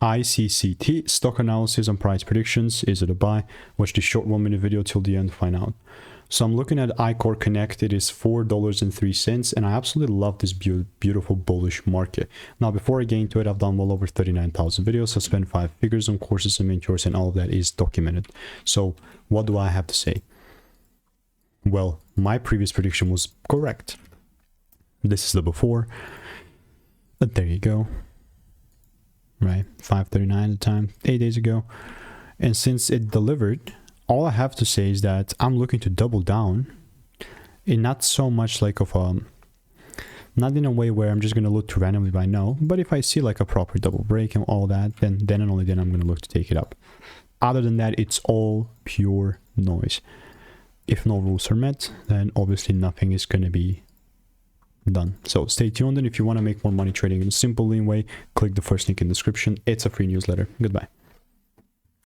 ICCT Stock Analysis and Price Predictions. Is it a buy? Watch the short 1-minute video till the end to find out. So I'm looking at iCoreConnect. It is $4.03, and I absolutely love this beautiful bullish market. Now, before I get into it, I've done well over 39,000 videos. I spent 5 figures on courses and mentors, and all of that is documented. So what do I have to say? Well, my previous prediction was correct. This is the before. But there you go. Right, 539 at the time, 8 days ago. And since it delivered, all I have to say is that I'm looking to double down, and not so much like not in a way where I'm just going to look to randomly buy, no, but if I see like a proper double break and all that, then and only then I'm going to look to take it up. Other than that, it's all pure noise. If no rules are met, then obviously nothing is going to be done. So stay tuned, and if you want to make more money trading in a simple lean way, click the first link in the description. It's a free newsletter. Goodbye.